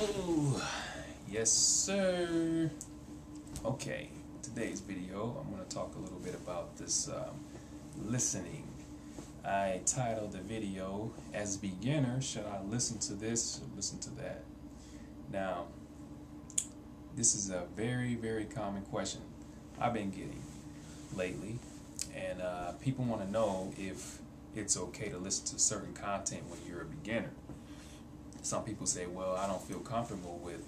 Oh, yes, sir. Okay, today's video, I'm going to talk a little bit about this listening. I titled the video, As a Beginner, Should I Listen to This or Listen to That? Now, this is a very, very common question I've been getting lately, and people want to know if it's okay to listen to certain content when you're a beginner. Some people say, well, I don't feel comfortable with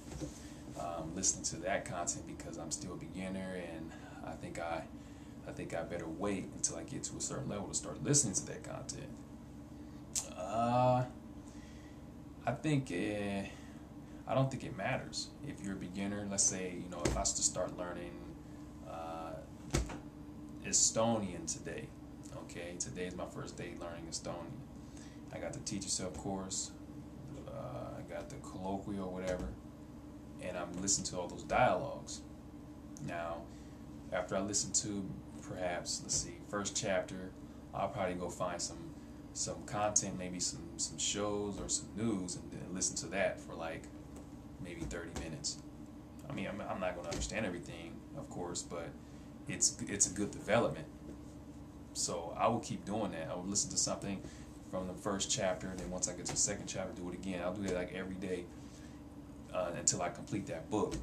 listening to that content because I'm still a beginner, and I think I better wait until I get to a certain level to start listening to that content. I don't think it matters if you're a beginner. Let's say, if I was to start learning Estonian today. Okay, today is my first day learning Estonian. I got the Teach Yourself course. I got the colloquial or whatever, and I'm listening to all those dialogues. Now, after I listen to perhaps, let's see, first chapter, I'll probably go find some content, maybe some shows or some news, and then listen to that for like maybe 30 minutes. I mean, I'm not going to understand everything, of course, but it's a good development. So I will keep doing that. I will listen to something from the first chapter, and then once I get to the second chapter, do it again. I'll do that like every day until I complete that book.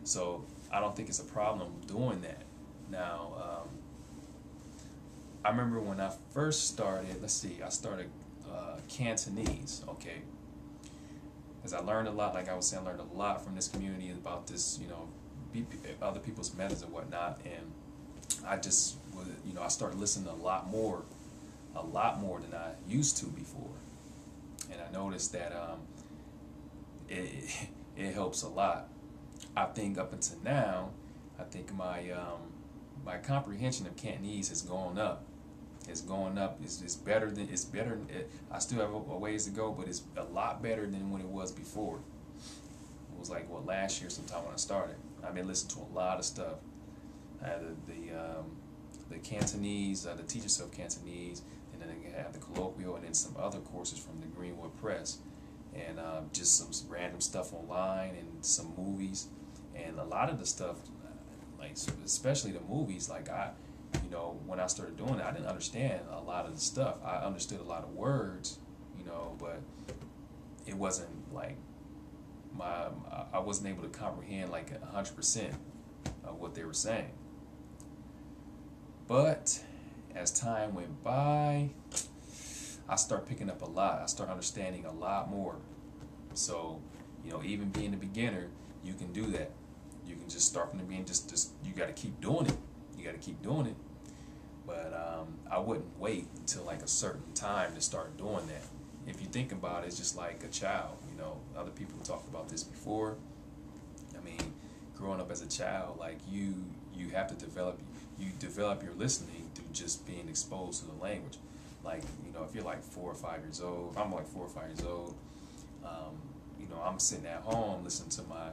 So I don't think it's a problem doing that. Now, I remember when I first started. I started Cantonese. Okay, because I learned a lot. Like I was saying, I learned a lot from this community about this, other people's methods and whatnot, and I just was, I started listening a lot more than I used to before, and I noticed that it helps a lot. I think up until now, I think my comprehension of Cantonese has gone up. It's going up. It's better. I still have a ways to go, but it's a lot better than when it was before. It was like last year sometime when I started. I've been listening to a lot of stuff. I had the Cantonese, the Teach Yourself Cantonese, and then I had the colloquial, and then some other courses from the Greenwood Press, and just some random stuff online and some movies, and a lot of the stuff, like especially the movies, like when I started doing it, I didn't understand a lot of the stuff. I understood a lot of words, but it wasn't like I wasn't able to comprehend like 100% of what they were saying. But as time went by, I start picking up a lot. I start understanding a lot more. So, even being a beginner, you can do that. You can just start from the beginning. Just you got to keep doing it. You got to keep doing it. But I wouldn't wait until like a certain time to start doing that. If you think about it, it's just like a child. Other people talked about this before. I mean, growing up as a child, like you have to develop your listening through just being exposed to the language. Like, if you're like 4 or 5 years old, I'm like 4 or 5 years old, I'm sitting at home listening to my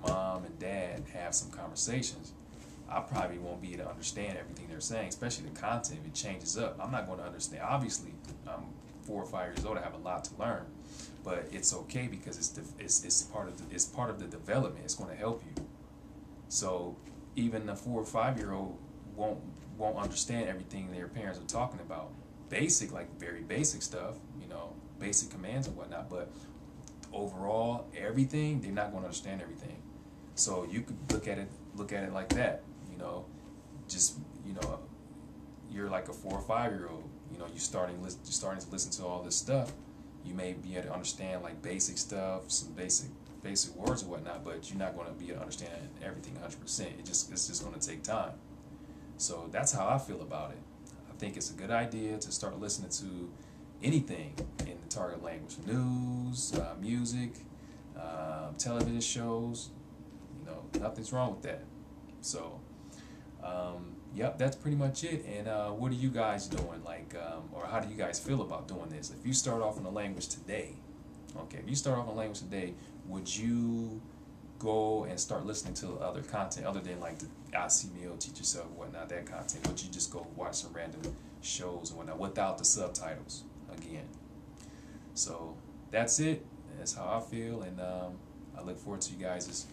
mom and dad have some conversations. I probably won't be able to understand everything they're saying, especially the content. If it changes up, I'm not going to understand. Obviously, I'm 4 or 5 years old. I have a lot to learn, but it's okay because it's part of the development. It's going to help you. So even a 4 or 5 year old won't understand everything their parents are talking about. Very basic stuff, basic commands and whatnot. But overall, everything, they're not going to understand everything. So you could look at it like that. You're like a 4 or 5 year old. You're starting to listen to all this stuff. You may be able to understand like basic stuff, some basic words and whatnot, but you're not going to be able to understand everything 100%. It's just going to take time. So that's how I feel about it. I think it's a good idea to start listening to anything in the target language: news, music, television shows. Nothing's wrong with that. So, yep, that's pretty much it. And what are you guys doing? Or how do you guys feel about doing this? If you start off in a language today, would you go and start listening to other content other than like the ICMEO, Teach Yourself, whatnot, that content? Would you just go watch some random shows and whatnot without the subtitles again? So that's it. That's how I feel, and I look forward to you guys'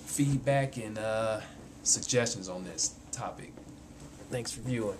feedback and suggestions on this topic. Thanks for viewing.